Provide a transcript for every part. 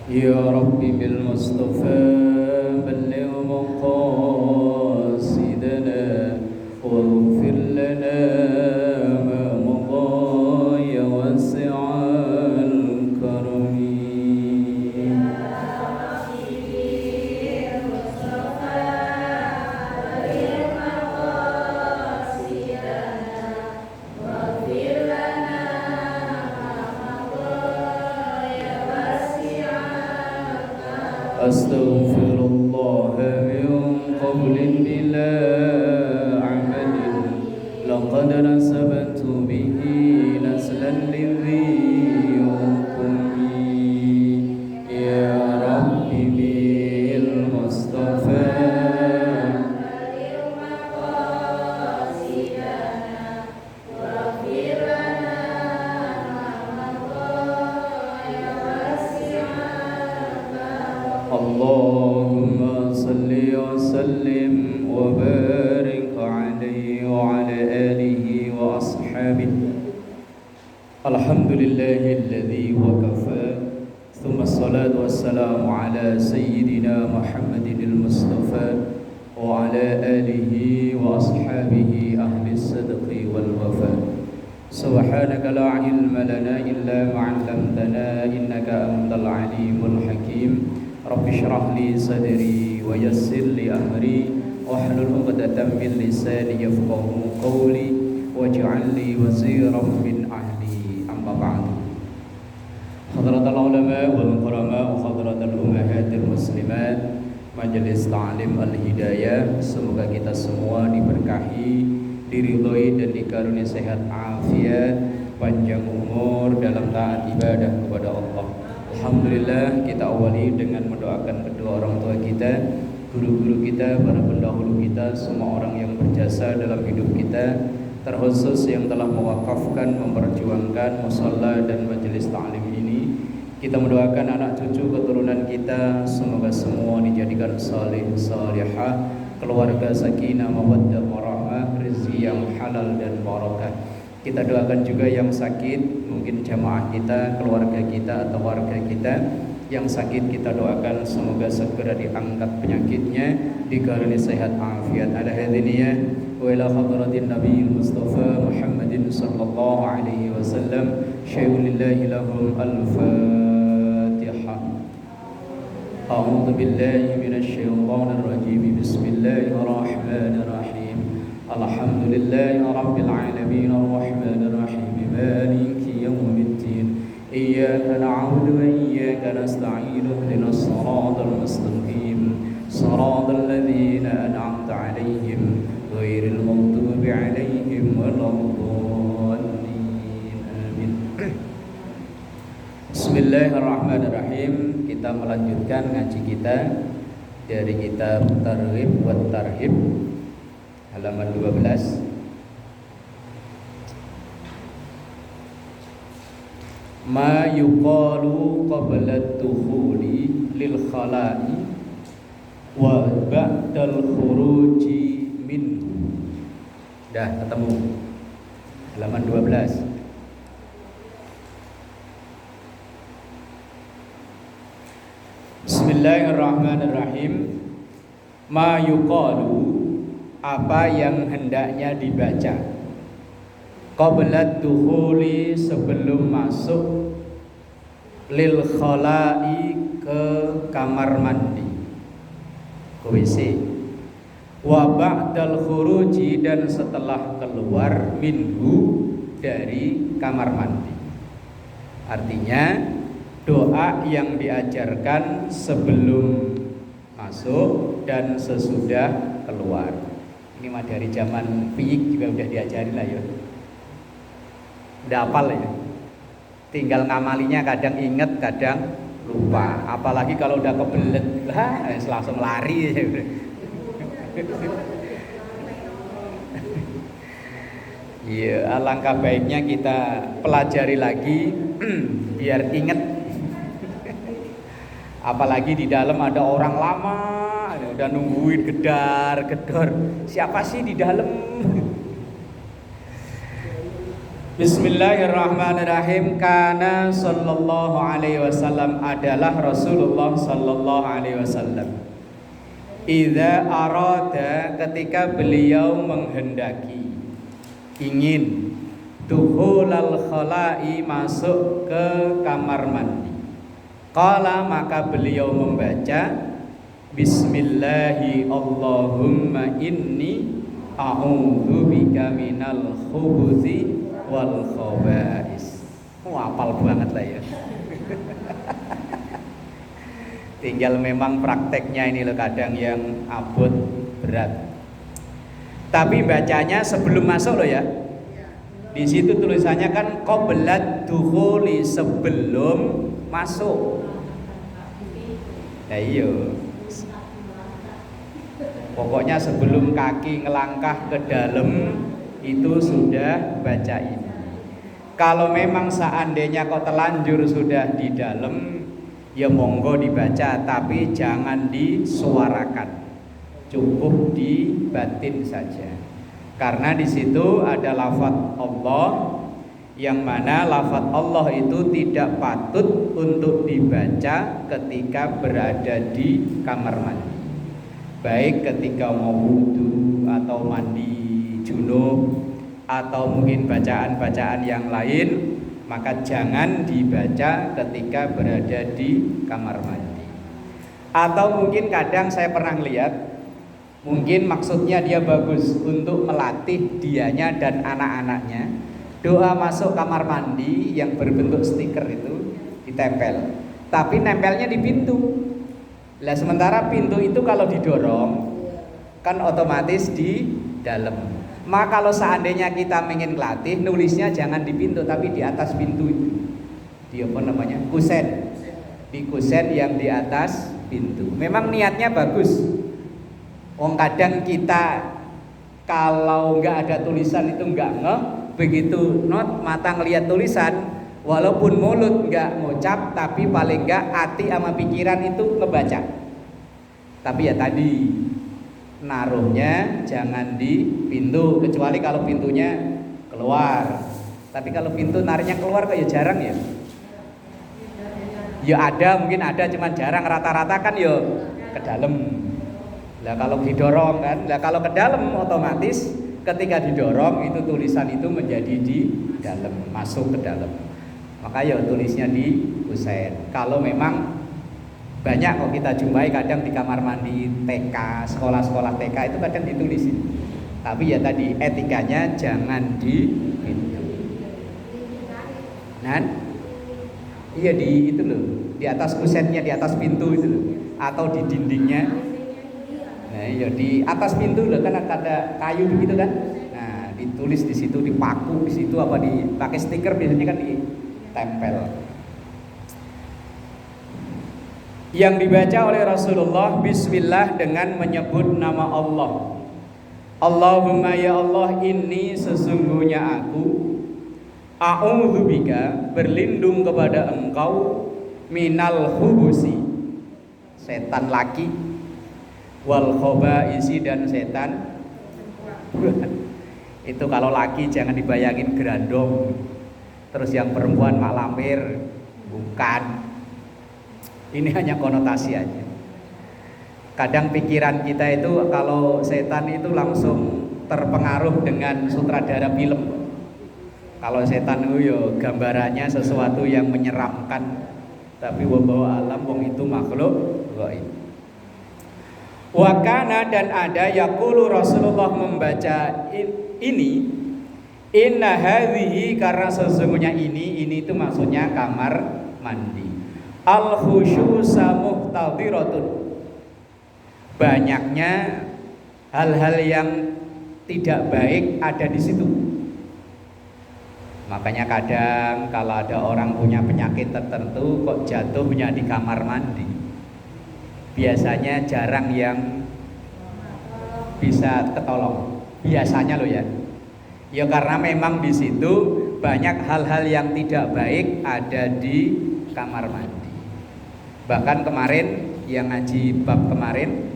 يا رب بالمصطفى بلغ مقاصدنا واغفر لنا ما مضى يا واسع الكرم. أستغفر الله من قول بلا عمل لقد نسبت به نسلا لذي حكم. يا رب بالمصطفى اللهم صل وسلم وبارك عليه وعلى آله وأصحابه. الحمد لله الذي وكفى ثم الصلاة والسلام على سيدنا محمد المصطفى وعلى آله وأصحابه أهل الصدق والوفاء. سبحانك لا علم لنا إلا ما علمتنا إنك أنت العليم الحكيم. رب اشرح لي صدري ويسر لي أمري واحلل عقدة من لساني يفقهوا قولي واجعل لي وزيرا من أهلي. أما بعد. حضرة العلماء والكرماء وحضرة الأمهات المسلمات Majelis Ta'lim Al-Hidayah, semoga kita semua diberkahi, diridhoi dan dikaruniai sehat afiat, panjang umur dalam taat ibadah kepada Allah. Alhamdulillah, kita awali dengan mendoakan kedua orang tua kita, guru-guru kita, para pendahulu kita, semua orang yang berjasa dalam hidup kita, terkhusus yang telah mewakafkan, memperjuangkan musalla dan majelis ta'lim ini. Kita mendoakan anak cucu keturunan kita, semoga semua dijadikan salih salihah, keluarga sakinah mawaddah warahmah, rezeki yang halal dan barakah. Kita doakan juga yang sakit, mungkin jamaah kita, keluarga kita atau warga kita yang sakit, kita doakan semoga segera diangkat penyakitnya, dikaruniai sehat afiat. Ala hadiniyah wa ila hadratin Nabi Mustafa Muhammadin sallallahu alaihi wasallam. Syai'ulillahi lahum al-Fatihah. A'udzu billahi minasy syaithanir rajim. Bismillahirrahmanirrahim. Alhamdulillahi rabbil alamin arrahmanir rahim maliki yaumiddin. Iyyaka na'budu wa iyyaka nasta'in ihdinas siratal mustaqim siratal ladzina an'amta 'alaihim ghairil maghdubi 'alaihim waladdallin. Amin. Bismillahirrahmanirrahim. Kita melanjutkan ngaji kita dari kitab Targhib wa Tarhib halaman 12. Ma yuqalu qabla dukhuli lil khala'i wa ba'dal khuruji minhu. Dah ketemu halaman 12. Bismillahirrahmanirrahim. Ma yuqalu, apa yang hendaknya dibaca, qabla dukhuli, sebelum masuk, lil khala'i, ke kamar mandi, ke WC, wa ba'dal khuruji, dan setelah keluar, minhu, dari kamar mandi. Artinya doa yang diajarkan sebelum masuk dan sesudah keluar. Ini mah dari zaman Piyik juga udah diajarin lah ya. Udah hafal ya. Tinggal ngamalinya, kadang inget, kadang lupa. Apalagi kalau udah kebelet, langsung lari ya. Iya, alangkah baiknya kita pelajari lagi biar inget. Apalagi di dalam ada orang lama, udah nungguin gedor. Siapa sih di dalam? Bismillahirrahmanirrahim. Kana sallallahu alaihi wasallam, adalah Rasulullah sallallahu alaihi wasallam. Idza arada, ketika beliau menghendaki, ingin, dukhulal khala'i, masuk ke kamar mandi. Qala, maka beliau membaca, Bismillahi Allahumma inni a'udzu bika minal khubuthi wal khaba'is. Hafal banget lah ya. Tinggal memang prakteknya ini loh kadang yang abot berat. Tapi bacanya sebelum masuk loh ya. Di situ tulisannya kan qablat dukhuli, sebelum masuk. Nah iya. Pokoknya sebelum kaki ngelangkah ke dalam itu sudah baca ini. Kalau memang seandainya kau terlanjur sudah di dalam, ya monggo dibaca, tapi jangan disuarakan, cukup di batin saja. Karena di situ ada lafaz Allah, yang mana lafaz Allah itu tidak patut untuk dibaca ketika berada di kamar mandi, baik ketika mau wudu atau mandi junub atau mungkin bacaan-bacaan yang lain, maka jangan dibaca ketika berada di kamar mandi. Atau mungkin kadang saya pernah lihat, mungkin maksudnya dia bagus untuk melatih dianya dan anak-anaknya, doa masuk kamar mandi yang berbentuk stiker itu ditempel, tapi nempelnya di pintu. Lah sementara pintu itu kalau didorong kan otomatis di dalam. Maka kalau seandainya kita ingin latih, nulisnya jangan di pintu tapi di atas pintu itu. Di apa namanya? Kusen. Di kusen yang di atas pintu. Memang niatnya bagus. Wong kadang kita kalau nggak ada tulisan itu nggak ngeh, begitu mata ngelihat tulisan, walaupun mulut nggak ngucap, tapi paling nggak hati sama pikiran itu ngebaca. Tapi ya tadi, naruhnya jangan di pintu, kecuali kalau pintunya keluar. Tapi kalau pintu nariknya keluar kayak jarang ya. Ya ada, mungkin ada, cuman jarang. Rata-rata kan ya ke dalam. Lah kalau didorong kan, lah kalau ke dalam otomatis ketika didorong itu tulisan itu menjadi di dalam, masuk ke dalam. Maka ya tulisnya di kusen. Kalau memang banyak kok kita jumpai kadang di kamar mandi TK, sekolah-sekolah TK itu kadang ditulisin. Tapi ya tadi etikanya jangan di pintu. Nah, iya di itu loh, di atas kusennya, di atas pintu itu loh, atau di dindingnya. Nah, iya di atas pintu loh kan ada kayu begitu kan. Nah, ditulis di situ, dipaku di situ, apa dipakai stiker biasanya kan ditempel. Yang dibaca oleh Rasulullah Bismillah dengan menyebut nama Allah. Allahumma ya Allah, ini sesungguhnya aku a'udzubika, berlindung kepada engkau, minal khubusi, setan laki, wal khaba'isi, dan setan. Itu kalau laki jangan dibayangin gerandong, terus yang perempuan mak lampir, bukan. Ini hanya konotasi aja. Kadang pikiran kita itu kalau setan itu langsung terpengaruh dengan sutradara film. Kalau setan itu ya gambarannya sesuatu yang menyeramkan, tapi wallahu alam wong itu makhluk gaib. Wa kana, dan ada, yaqulu Rasulullah membaca ini, inna hadhihi, karena sesungguhnya ini itu maksudnya kamar mandi. Al-khusyusa muhtadiratun, banyaknya hal-hal yang tidak baik ada di situ. Makanya kadang kalau ada orang punya penyakit tertentu kok jatuhnya di kamar mandi, biasanya jarang yang bisa ketolong. Biasanya loh ya. Ya karena memang di situ banyak hal-hal yang tidak baik ada di kamar mandi. Bahkan kemarin yang ngaji bab kemarin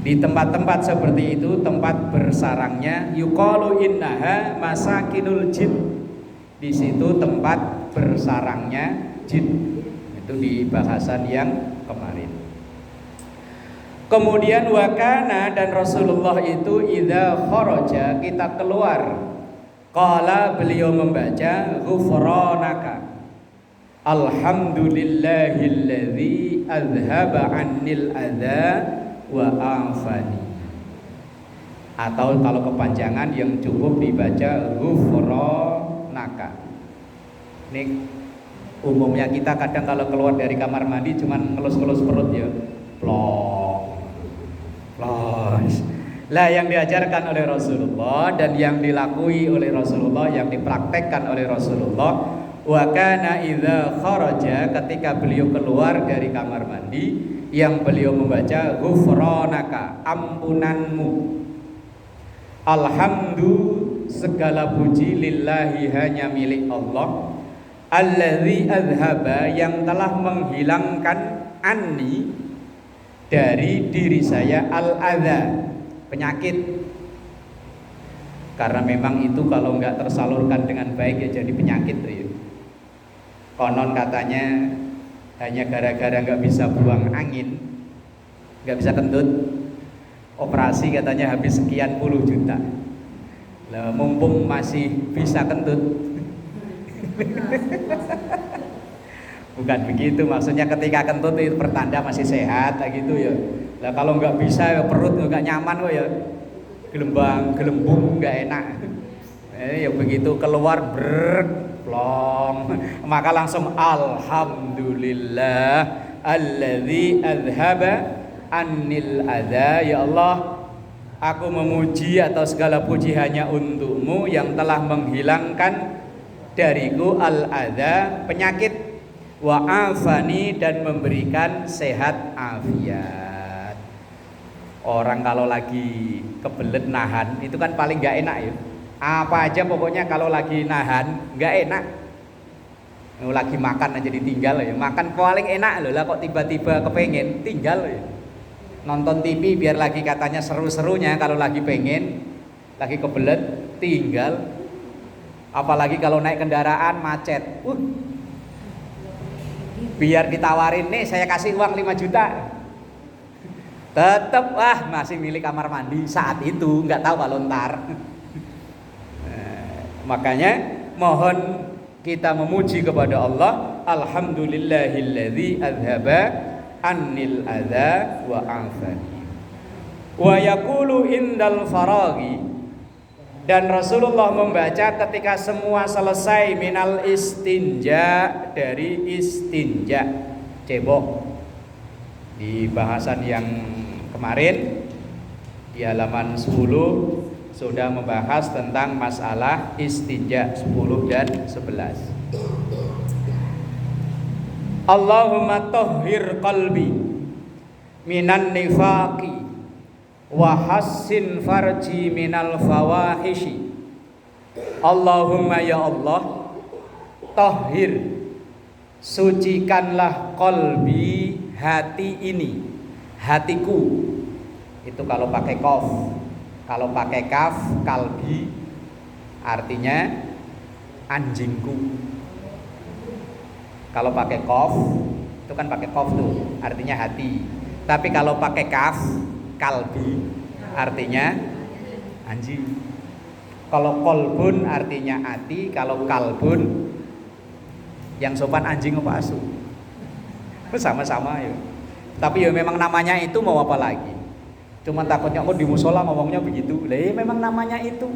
Di tempat-tempat seperti itu, tempat bersarangnya, yuqalu innaha masakinul jin. Di situ tempat bersarangnya jin. Itu di bahasan yang kemarin. Kemudian wakana, dan Rasulullah itu idza kharaja, kita keluar, qala, beliau membaca ghufranaka alhamdulillahilladzi azhaba 'annil adza wa afani. Atau kalau kepanjangan yang cukup dibaca ghufranaka. Ini umumnya kita kadang kalau keluar dari kamar mandi cuman ngelus-ngelus perut ya, plong, plong. Lah yang diajarkan oleh Rasulullah dan yang dilakui oleh Rasulullah, yang dipraktekkan oleh Rasulullah, wa kana idza kharaja, ketika beliau keluar dari kamar mandi, yang beliau membaca ghufranaka, ampunanmu. Alhamdu, segala puji, lillahi, hanya milik Allah, alladzi azhaba, yang telah menghilangkan, anni, dari diri saya, al-adza, penyakit. Karena memang itu kalau nggak tersalurkan dengan baik ya jadi penyakit ya. Konon katanya hanya gara-gara nggak bisa buang angin, nggak bisa kentut, operasi katanya habis sekian puluh juta. Lah mumpung masih bisa kentut. Bukan begitu, maksudnya ketika kentut itu pertanda masih sehat gitu ya. Lah kalau nggak bisa ya perut nggak nyaman kok ya, gelembung nggak enak. Ya begitu keluar plong, maka langsung alhamdulillah alladzi azhaba annil adza. Ya Allah, aku memuji atau segala puji hanya untukmu yang telah menghilangkan dariku al-adza, penyakit, wa afani, dan memberikan sehat afiat. Orang kalau lagi kebelet nahan itu kan paling gak enak ya. Apa aja pokoknya kalau lagi nahan gak enak. Lagi makan aja ditinggal ya. Makan paling enak loh, lah kok tiba-tiba kepengen tinggal ya. Nonton TV biar lagi katanya seru-serunya, kalau lagi pengen, lagi kebelet tinggal. Apalagi kalau naik kendaraan macet. Biar ditawarin, nih saya kasih uang 5 juta. Tetep masih milik kamar mandi saat itu, nggak tahu kalau ntar. Makanya mohon kita memuji kepada Allah, alhamdulillahilladzi azhaba annil adza wa afani. Wa yaqulu indal faraghi, dan Rasulullah membaca ketika semua selesai, minal istinja, dari istinja, cebok. Di bahasan yang kemarin di halaman 10 sudah membahas tentang masalah istinja 10 dan 11. Allahumma tahhir qalbi minan nifaqi wa hassin farji minal fawahishi. Allahumma, ya Allah, tahhir, sucikanlah qalbi, hati ini, hatiku. Itu kalau pakai qaf. Kalau pakai kaf, kalbi, artinya anjingku. Kalau pakai qaf, itu kan pakai qaf tuh, artinya hati. Tapi kalau pakai kaf, kalbi, artinya anjing. Kalau kolbun artinya hati, kalau kalbun yang sopan anjing apa asu. Sama-sama ya. Tapi ya memang namanya itu, mau apa lagi. Cuma takutnya kok di musola ngomongnya begitu. Lah memang namanya itu.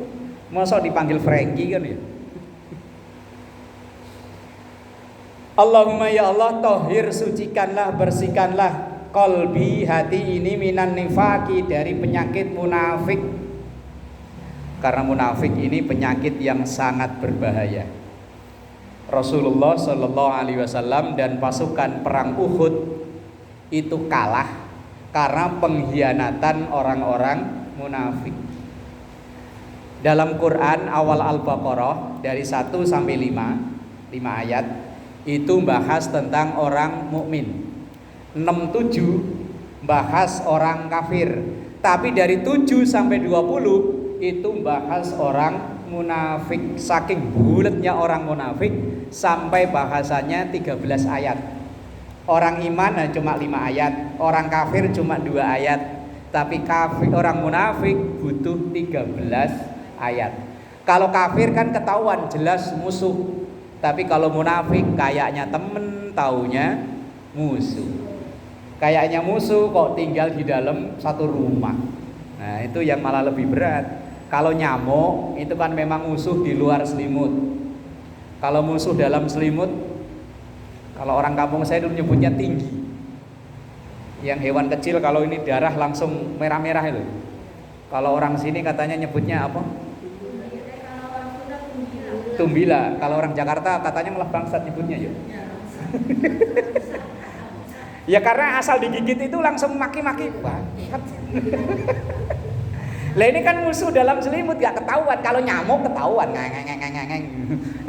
Masa dipanggil Frankie kan ya. Allahumma, ya Allah, tahhir, sucikanlah, bersihkanlah qalbi, hati ini, minan nifaqi, dari penyakit munafik. Karena munafik ini penyakit yang sangat berbahaya. Rasulullah Shallallahu Alaihi Wasallam dan pasukan perang Uhud itu kalah karena pengkhianatan orang-orang munafik. Dalam Quran awal Al-Baqarah dari 1 sampai 5 ayat itu bahas tentang orang mukmin. 6-7 bahas orang kafir. Tapi dari 7 sampai 20 itu bahas orang munafik. Saking buletnya orang munafik sampai bahasanya 13 ayat. Orang iman cuma 5 ayat, orang kafir cuma 2 ayat. Tapi kafir, orang munafik butuh 13 ayat. Kalau kafir kan ketahuan jelas musuh. Tapi kalau munafik kayaknya temen, taunya musuh. Kayaknya musuh kok tinggal di dalam satu rumah. Nah itu yang malah lebih berat. Kalau nyamuk itu kan memang musuh di luar selimut. Kalau musuh dalam selimut, kalau orang kampung saya dulu nyebutnya tinggi. Yang hewan kecil kalau ini darah langsung merah-merah itu. Kalau orang sini katanya nyebutnya apa? Tumbila. Kalau orang Jakarta katanya malah bangsat nyebutnya ya. Ya karena asal digigit itu langsung maki-maki. Lah ini kan musuh dalam selimut gak ketahuan. Kalau nyamuk ketahuan.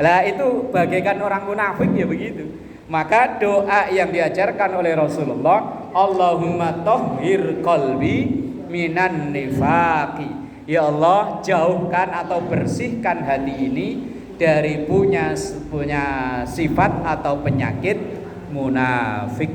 Lah itu bagaikan orang munafik ya begitu. Maka doa yang diajarkan oleh Rasulullah, Allahumma tahhir qalbi minan nifaqi. Ya Allah, jauhkan atau bersihkan hati ini dari punya sifat atau penyakit munafik.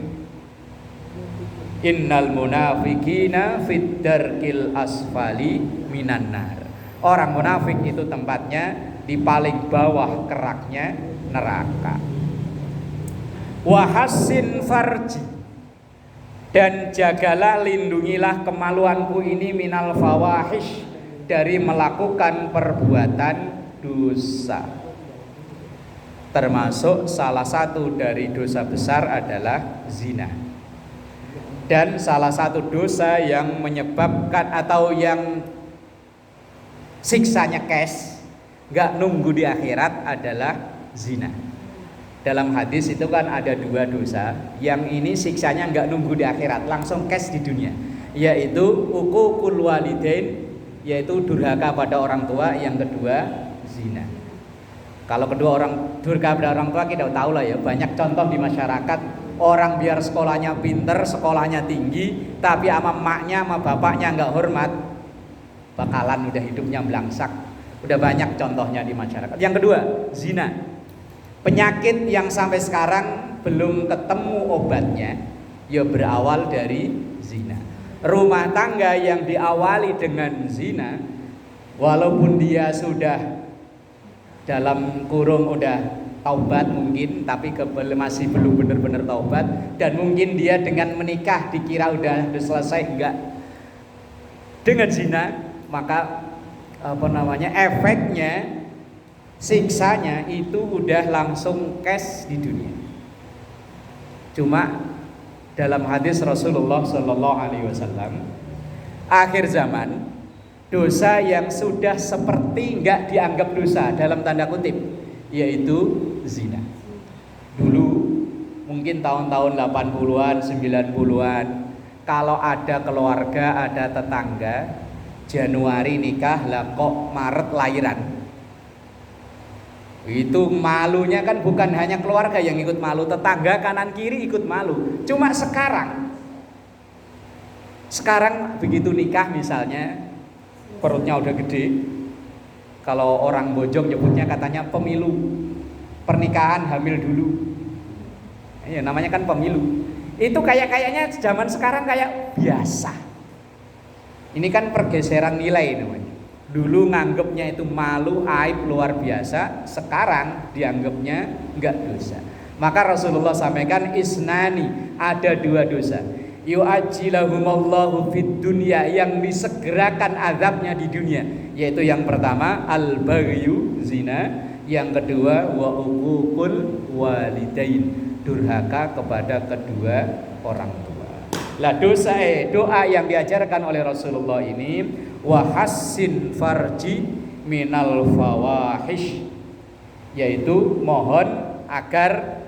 Innal munafiqina fid darkil asfali minan nar. Orang munafik itu tempatnya di paling bawah keraknya neraka. Wa hassin farji, dan jagalah, lindungilah kemaluanku ini minal fawahish, dari melakukan perbuatan dosa. Termasuk salah satu dari dosa besar adalah zina. Dan salah satu dosa yang menyebabkan atau yang siksanya cash, gak nunggu di akhirat adalah zina. Dalam hadis itu kan ada 2 dosa, yang ini siksanya gak nunggu di akhirat, langsung cash di dunia, yaitu uququl walidain, yaitu durhaka pada orang tua. Yang kedua zina. Kalau kedua orang durhaka pada orang tua kita tahu lah ya, banyak contoh di masyarakat. Orang biar sekolahnya pinter, sekolahnya tinggi, tapi sama emaknya sama bapaknya nggak hormat, bakalan udah hidupnya belangsak. Udah banyak contohnya di masyarakat. Yang kedua zina, penyakit yang sampai sekarang belum ketemu obatnya, ya berawal dari zina. Rumah tangga yang diawali dengan zina, walaupun dia sudah dalam kurung udah taubat mungkin, tapi masih belum benar-benar taubat, dan mungkin dia dengan menikah dikira udah selesai, enggak. Dengan zina maka efeknya, siksanya itu udah langsung cash di dunia. Cuma dalam hadis Rasulullah Shallallahu Alaihi Wasallam, akhir zaman dosa yang sudah seperti enggak dianggap dosa dalam tanda kutip, yaitu zina. Dulu mungkin tahun-tahun 80-an, 90-an, kalau ada keluarga, ada tetangga, Januari nikah, lah kok Maret lahiran. Itu malunya kan bukan hanya keluarga yang ikut malu, tetangga kanan kiri ikut malu. Cuma sekarang begitu nikah misalnya, perutnya udah gede. Kalau orang Bojong nyebutnya katanya pemilu. Pernikahan hamil dulu. Ya namanya kan pemilu. Itu kayaknya zaman sekarang kayak biasa. Ini kan pergeseran nilai namanya. Dulu nganggepnya itu malu, aib luar biasa, sekarang dianggapnya enggak dosa. Maka Rasulullah sampaikan isnani, ada 2 dosa. Yu'ajjilahumallahu fid dunya, yang disegerakan azabnya di dunia, yaitu yang pertama al-baghyu, zina, yang kedua wa uququl walidain, durhaka kepada kedua orang tua. Lah doa yang diajarkan oleh Rasulullah ini, wa hassin farji minal fawahish, yaitu mohon agar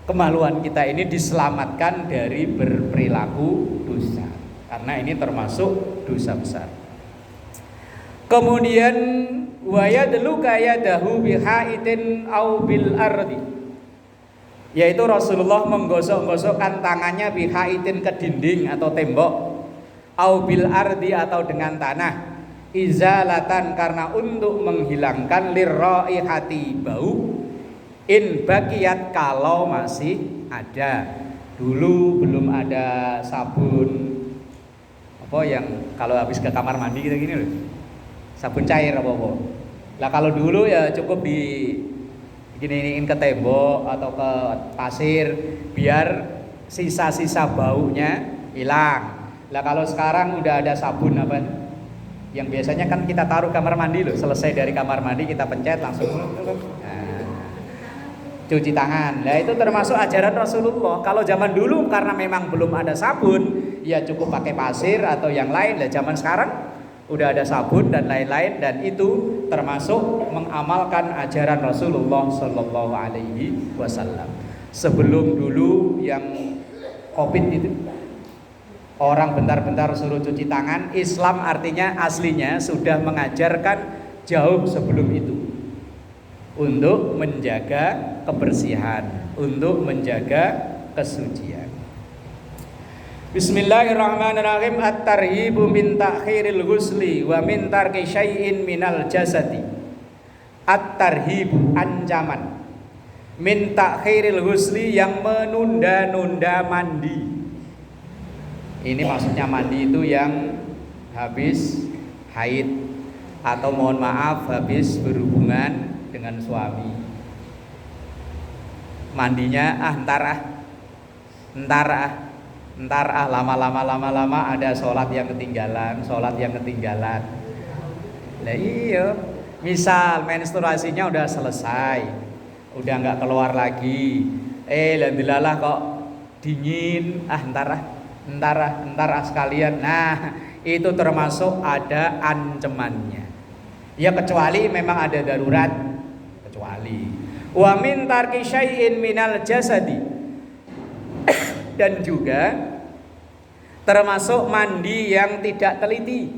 kemaluan kita ini diselamatkan dari berperilaku dosa, karena ini termasuk dosa besar. Kemudian wa yadluka yadahu bihaitin au bil ardi, yaitu Rasulullah menggosok-gosokkan tangannya bihaitin, ke dinding atau tembok, au bil ardi atau dengan tanah, izalatan karena untuk menghilangkan lirraihati bau, in bakiyat kalau masih ada. Dulu belum ada sabun apa yang kalau habis ke kamar mandi kita gini loh, sabun cair apa. Lah kalau dulu ya cukup di giniin ke tembok atau ke pasir biar sisa-sisa baunya hilang. Lah kalau sekarang udah ada sabun apa yang biasanya kan kita taruh kamar mandi loh, selesai dari kamar mandi kita pencet langsung cuci tangan. Nah itu termasuk ajaran Rasulullah. Kalau zaman dulu karena memang belum ada sabun, ya cukup pakai pasir atau yang lain. Nah zaman sekarang udah ada sabun dan lain-lain, dan itu termasuk mengamalkan ajaran Rasulullah Shallallahu Alaihi Wasallam. Sebelum dulu yang COVID itu orang bentar-bentar suruh cuci tangan, Islam artinya aslinya sudah mengajarkan jauh sebelum itu untuk menjaga kebersihan, untuk menjaga kesucian. Bismillahirrahmanirrahim. At-tarhibu min ta'khiril ghusli wa min tarki syai'in minal jasadi. At-tarhibu ancaman, min ta'khiril ghusli yang menunda-nunda mandi. Ini maksudnya mandi itu yang habis haid atau mohon maaf habis berhubungan dengan suami. Mandinya ntar lama ada sholat yang ketinggalan. Lah iya, misal menstruasinya udah selesai, udah nggak keluar lagi, dilalah kok dingin, ntar sekalian. Nah itu termasuk ada ancamannya. Ya kecuali memang ada darurat, kecuali. Wa min tarki syai'in minal jasadi, dan juga termasuk mandi yang tidak teliti.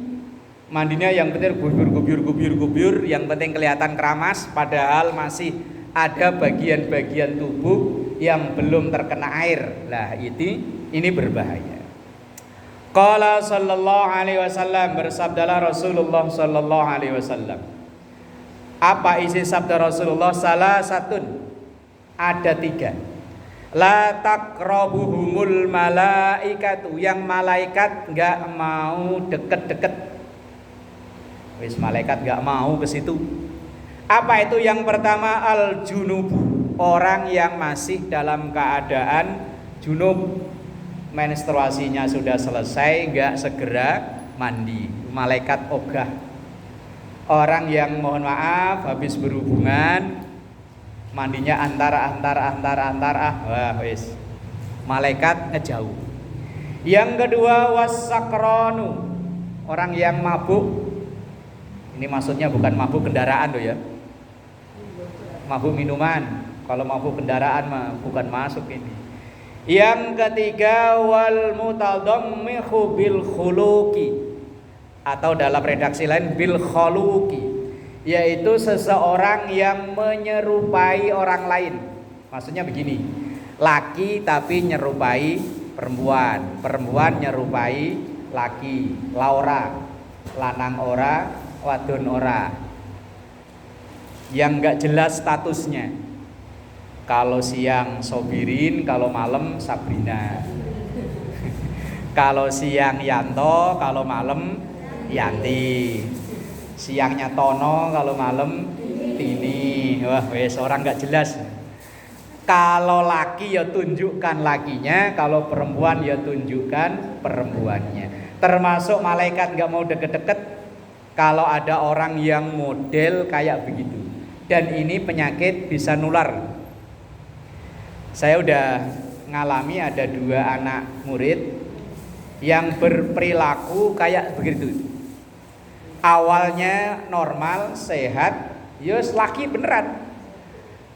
Mandinya yang penting gubyur, yang penting kelihatan keramas, padahal masih ada bagian-bagian tubuh yang belum terkena air. Lah ini berbahaya. Qala sallallahu alaihi wasallam, bersabdalah Rasulullah sallallahu alaihi wasallam. Apa isi sabda Rasulullah? Salah satun, ada 3. La taqrabuhumul malaikatu, yang malaikat enggak mau deket-deket. Wis malaikat enggak mau ke situ. Apa itu? Yang pertama al junubu, orang yang masih dalam keadaan junub, menstruasinya sudah selesai enggak segera mandi, malaikat ogah. Orang yang mohon maaf habis berhubungan mandinya antara wah wis malaikat ngejauh. Yang kedua wasakronu, orang yang mabuk. Ini maksudnya bukan mabuk kendaraan loh ya, mabuk minuman. Kalau mabuk kendaraan mah bukan masuk ini. Yang ketiga wal mutadammihu bil khuluqi, atau dalam redaksi lain bil khuluqi, yaitu seseorang yang menyerupai orang lain. Maksudnya begini, laki tapi nyerupai perempuan, perempuan nyerupai laki, laura, lanang ora, wadon ora, yang gak jelas statusnya. Kalau siang Sobirin, kalau malam Sabrina. Kalau siang Yanto, kalau malam Yanti. Siangnya Tono, kalau malam Tini. Wah, wes orang nggak jelas. Kalau laki ya tunjukkan lakinya, kalau perempuan ya tunjukkan perempuannya. Termasuk malaikat nggak mau deket-deket kalau ada orang yang model kayak begitu. Dan ini penyakit bisa nular. Saya udah ngalami ada 2 anak murid yang berperilaku kayak begitu. Awalnya normal, sehat, yus laki beneran.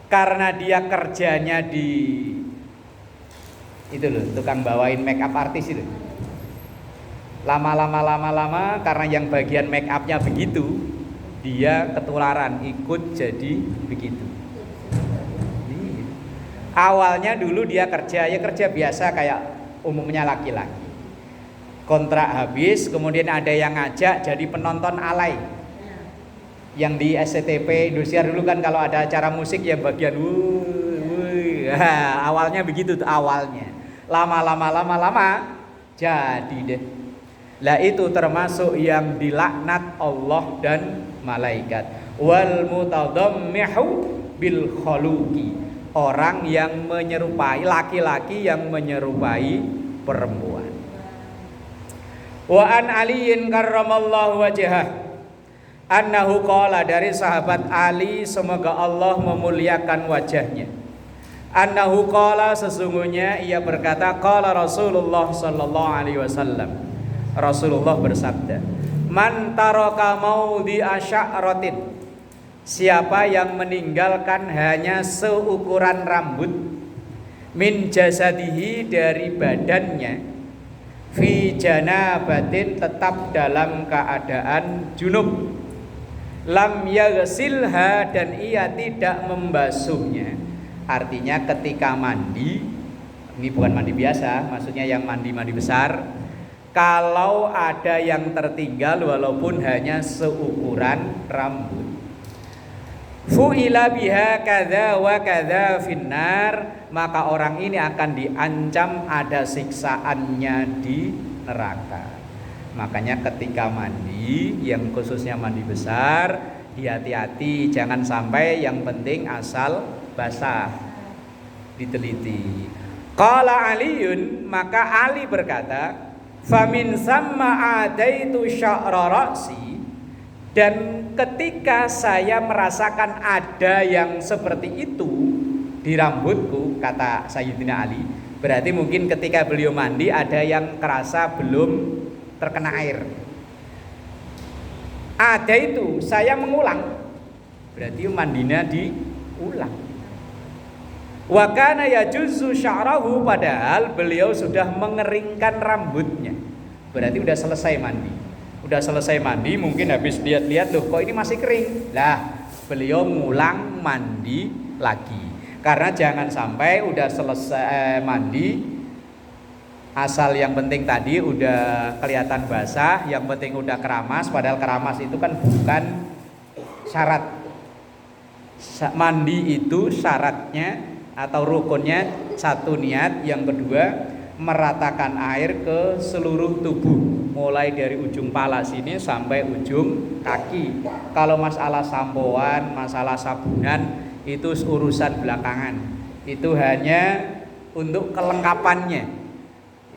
Karena dia kerjanya di itu loh, tukang bawain make up artis itu. Lama-lama karena yang bagian make upnya begitu, dia ketularan ikut jadi begitu. Awalnya dulu dia kerja biasa kayak umumnya laki-laki. kontrak habis, kemudian ada yang ngajak jadi penonton alay. Yang di SCTV Indonesia dulu kan kalau ada acara musik ya bagian awalnya begitu tuh awalnya. Lama jadi deh. Lah itu termasuk yang dilaknat Allah dan malaikat. Wal mutadammihu bil khuluqi. Orang yang menyerupai, laki-laki yang menyerupai perempuan. Wa an aliyin karramallahu wajhah annahu qala, dari sahabat Ali semoga Allah memuliakan wajahnya, annahu qala, sesungguhnya ia berkata, qala Rasulullah sallallahu alaihi wasallam, Rasulullah bersabda, man taraka maudhi asy'aratin, siapa yang meninggalkan hanya seukuran rambut, min jasadihi, dari badannya, fi janabatin, tetap dalam keadaan junub, lam yaghsilha, dan ia tidak membasuhnya. Artinya ketika mandi, ini bukan mandi biasa, maksudnya yang mandi besar, kalau ada yang tertinggal walaupun hanya seukuran rambut, fu'ila biha kadza wa kadza finnar, maka orang ini akan diancam ada siksaannya di neraka. Makanya ketika mandi, yang khususnya mandi besar, hati-hati jangan sampai, yang penting asal basah, diteliti. Qala Aliun, maka Ali berkata, famin samma adaitu sya'ra ra'si, dan ketika saya merasakan ada yang seperti itu di rambutku, kata Sayyidina Ali, berarti mungkin ketika beliau mandi ada yang kerasa belum terkena air. Ada itu, saya mengulang, berarti mandinya diulang. Wa kana yajuzu sya'rahu, padahal beliau sudah mengeringkan rambutnya, berarti udah selesai mandi. Udah selesai mandi, mungkin habis lihat-lihat, loh kok ini masih kering. Lah, beliau ngulang mandi lagi. Karena jangan sampai udah selesai mandi, asal yang penting tadi udah kelihatan basah, yang penting udah keramas, padahal keramas itu kan bukan syarat. Mandi itu syaratnya atau rukunnya satu niat, yang kedua meratakan air ke seluruh tubuh, mulai dari ujung pala sini sampai ujung kaki. Kalau masalah sampoan, masalah sabunan, itu urusan belakangan. Itu hanya untuk kelengkapannya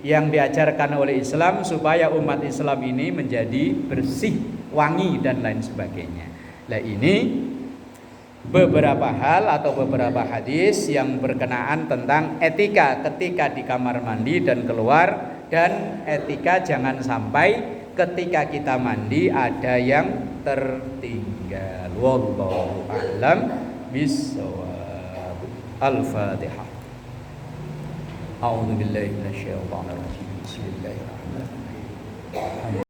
yang diajarkan oleh Islam supaya umat Islam ini menjadi bersih, wangi, dan lain sebagainya. Nah, ini beberapa hal atau beberapa hadis yang berkenaan tentang etika ketika di kamar mandi dan keluar, dan etika jangan sampai ketika kita mandi ada yang tertinggal. Wallahu a'lam bissawab. Al-Fatihah. A'udzu billahi minasyaitonir rajim. Bismillahirrahmanirrahim.